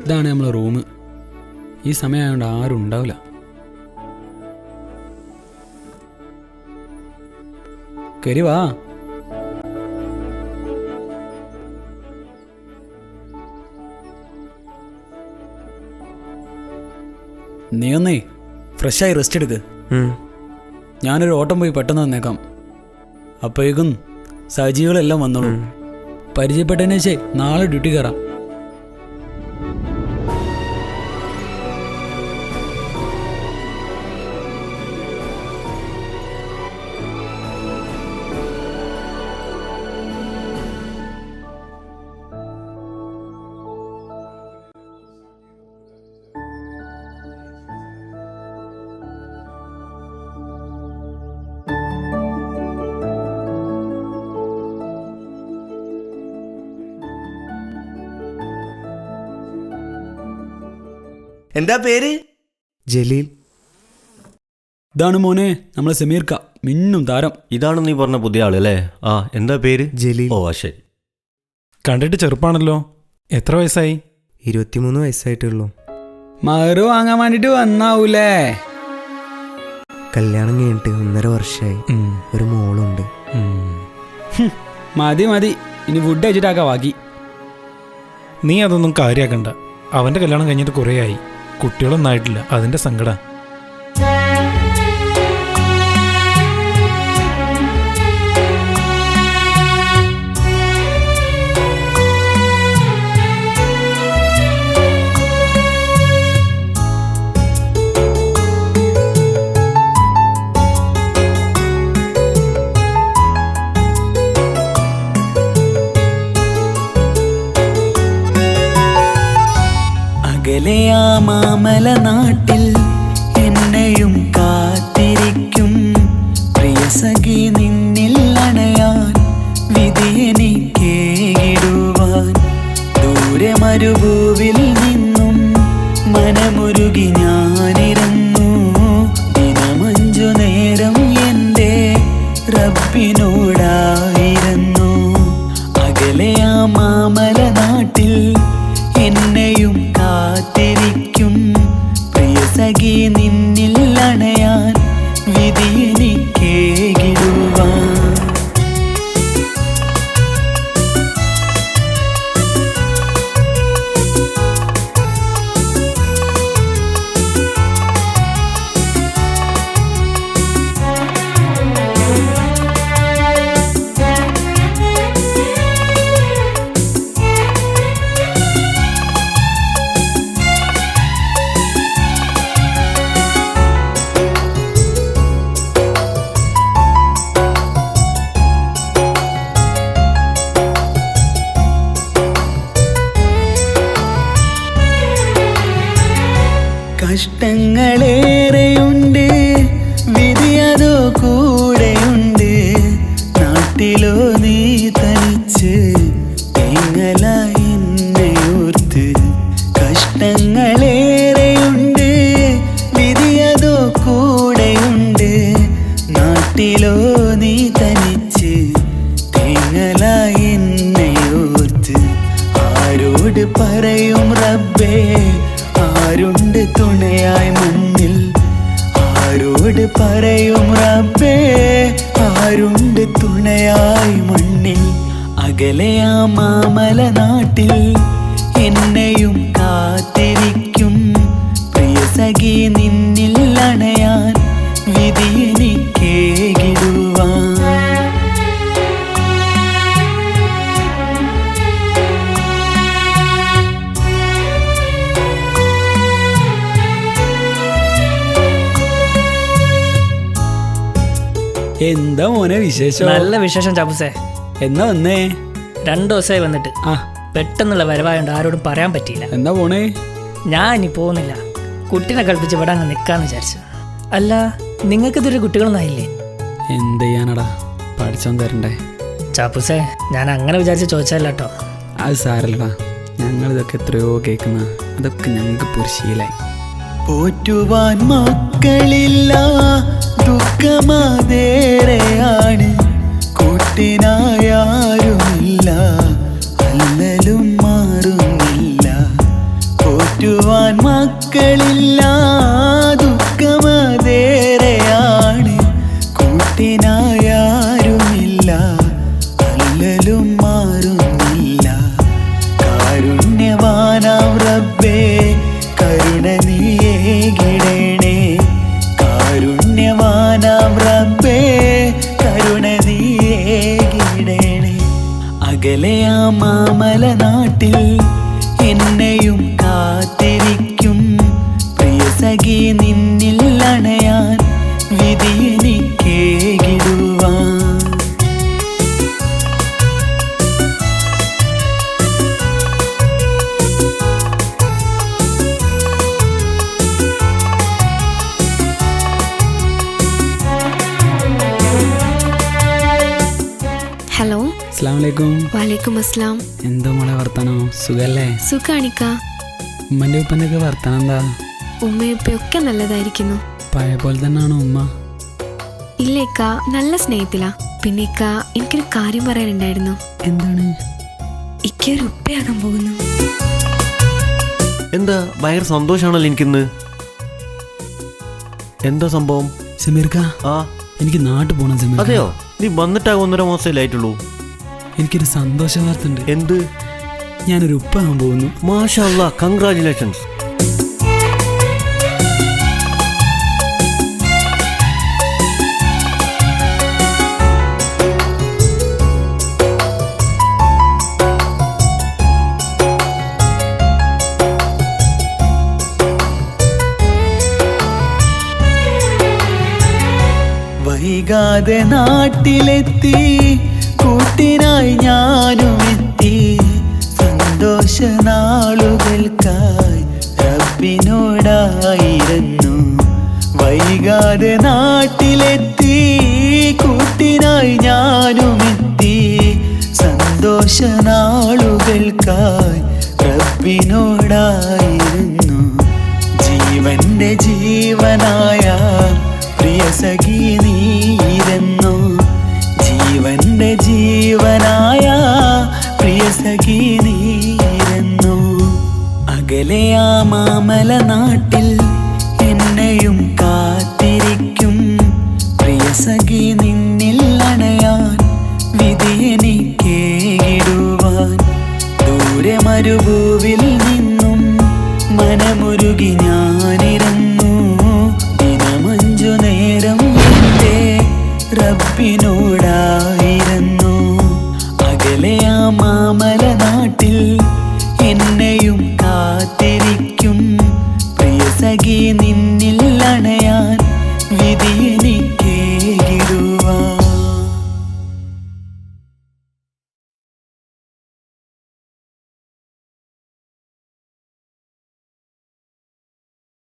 ഇതാണ് നമ്മളെ റൂം. ഈ സമയമായതുകൊണ്ട് ആരും ഉണ്ടാവില്ല. കയറി വാ. നീ ഒന്നേ ഫ്രഷായി റെസ്റ്റ് എടുക്ക്. ഞാനൊരു ഓട്ടം പോയി പെട്ടെന്ന് വന്നേക്കാം. അപ്പോഴേക്കും സജീവങ്ങളെല്ലാം വന്നോളൂ. പരിചയപ്പെട്ടതിന് ശേഷം നാളെ ഡ്യൂട്ടി കയറാം. എന്താ പേര്? ജലീൽ. ഇതാണ് മോനെ നമ്മളെ സമീർക്ക, മിന്നും താരം. ഇതാണ് നീ പറഞ്ഞ പുതിയ ആള് അല്ലേ? ആ, എന്താ പേര്? ജലീൽ. ഓ ശരി. കണ്ടിട്ട് ചെറുപ്പാണല്ലോ. എത്ര വയസ്സായി? 23 വയസ്സായിട്ടുള്ളൂ. മഹറ് വാങ്ങാൻ വേണ്ടിട്ട് വന്നാവൂലേ? കല്യാണം കഴിഞ്ഞിട്ട് 1.5 വർഷമായി. ഒരു മോളുണ്ട്. മതി മതി, ഇനി ഫുഡ് കഴിച്ചിട്ടാക്കാം ബാക്കി. നീ അതൊന്നും കാര്യാക്കണ്ട. അവൻ്റെ കല്യാണം കഴിഞ്ഞിട്ട് കുറേ ആയി. കുട്ടികളൊന്നും ആയിട്ടില്ല. അതിൻ്റെ സങ്കടം. അകലെയാ മാമല നാട്ടിൽ എന്നെയും കാത്തിരിക്കും പ്രിയ സഖി, നിന്നിൽ അണയാൻ വിധിയെനിക്കേകിടുവാൻ. ദൂരെ മരുഭൂവിൽ നിന്നും മനമുരുകി ഞാനിരുന്നു. ദിനമഞ്ചു നേരം എൻ്റെ റബ്ബിനോടായിരുന്നു. അകലെയാ മാമല നാട്ടിൽ എന്നെയും കാത്തിരിക്കും പ്രിയ സഖി, നിന്നിൽ അണയാൻ വിധിയെനിക്കേകിടുവാൻ. കഷ്ടങ്ങളേറെയുണ്ട്, വിധിയതോ കൂടെയുണ്ട്. നാട്ടിലോ നീ തനിച്ച് തേങ്ങലായി എന്നെയോർത്ത്. കഷ്ടങ്ങളേറെയുണ്ട്, വിധിയതോ കൂടെയുണ്ട്. നാട്ടിലോ നീ തനിച്ച് തേങ്ങലായി എന്നെയോർത്ത്. ആരോട് പറയും റബ്ബേ, ആരുണ്ട് തുണയായി മണ്ണിൽ? ആരോട് പറയും റബ്ബേ, ആരുണ്ട് തുണയായി മണ്ണിൽ? അകലെയാ മാമല നാട്ടിൽ എന്നെയും കാത്തിരിക്കും പ്രിയ സഖി, നിന്നിൽ അണയാൻ വിധിയെനിക്കേകിടുവാൻ. എന്താ മോനെ വിശേഷം? നല്ല വിശേഷം ചാപ്പുസേ. എന്നാ വന്നേ? 2 ദിവസമായി വന്നിട്ട്. ആ, പെട്ടെന്നുള്ള വരവായോണ്ട് ആരോടും പറയാൻ പറ്റിയില്ല. എന്നാ പോണേ? ഞാൻ ഇനി പോകുന്നില്ല. കുട്ടീനെ കളിപ്പിച്ച് ഇവിടെ അങ്ങ് നിൽക്കാന്ന് വിചാരിച്ചു. അല്ല, നിങ്ങൾക്കിതൊരു കുട്ടികളൊന്നും ആയില്ലേ? എന്ത് ചെയ്യാനടാ, പഠിച്ചോൻ തരണ്ടേ. ചാപ്പുസേ, ഞാൻ അങ്ങനെ വിചാരിച്ച് ചോദിച്ചല്ല കേട്ടോ. അത് സാരല്ലടാ, ഞങ്ങളിതൊക്കെ എത്രയോ കേൾക്കുന്ന, അതൊക്കെ ഞങ്ങൾക്ക് ശീലായി. പോറ്റുവാൻ മക്കളില്ല, ദുഃഖമാതേറെയാണ്. കൂട്ടിനായാരുമില്ല, അല്ലലും മാറുന്നില്ല. പോറ്റുവാൻ മക്കളില്ല ദുഃഖമതേറെയാണ് കൂട്ടിനായാരുമില്ല അല്ലലും മാറുന്നില്ല കാരുണ്യവാനാം റബ്ബേ കരുണ നീയേകിടണേ കാരുണ്യവാനാം റബ്ബേ കരുണ നീയേകിടണേ അകലെയാ മാമല നാട്ടിൽ എന്നെയും കാത്തിരിക്കും പ്രിയ സഖി നിന്നിൽ അണയാൻ വിധി എനിക്കേകിടുവാൻ ഹലോ അസ്സലാമു അലൈക്കും. വാലേക്കും അസ്ലാം. എന്താ മോളെ വർത്താനം? സുഖല്ലേ? സുഖാണിക്ക. ഉമ്മൻ്റെ ഉപ്പൻ്റെ ഒക്കെ വർത്താനം എന്താ? ഉമ്മയൊക്കെ നല്ലതായിരിക്കുന്നു. പഴയ പോലെ തന്നെയാണോ ഉമ്മ? ഇല്ലേക്ക, നല്ല സ്നേഹത്തിലാ. പിന്നെ ഇക്ക, എനിക്കൊരു കാര്യം പറയാനുണ്ടായിരുന്നു. എന്താണ്? ഇക്കൊരു ഉപ്പയാകാൻ പോകുന്നു. എന്താ ഭയങ്കര സന്തോഷാണല്ലോ എനിക്കിന്ന്. എന്താ സംഭവം? സമീർക്ക, ആ എനിക്ക് നാട്ടിൽ പോകണം സമീർ. അതെയോ? നീ വന്നിട്ടാ 1.5 മാസമല്ലേ ആയിട്ടുള്ളൂ. എനിക്കൊരു സന്തോഷ വാർത്ത ഉണ്ട്. എന്ത്? ഞാനൊരു ഉപ്പാകാൻ പോകുന്നു. മാഷാ അല്ലാ, കൺഗ്രാറ്റുലേഷൻസ്. വൈകാതെ നാട്ടിലെത്തി കൂട്ടിനായി ഞാനും എത്തി സന്തോഷ നാളുകൾക്കായി റബ്ബിനോടായിരുന്നു വൈകാതെ നാട്ടിലെത്തി കൂട്ടിനായി ഞാനും എത്തി സന്തോഷ നാളുകൾക്കായി റബ്ബിനോടായിരുന്നു ജീവന്റെ ജീവനായ പ്രിയ സഖി നീരെന്നു ജീവന്റെ ജീവനായ പ്രിയ സഖി നീരെന്നു അകലെയാ മാമല നാട്ടിൽ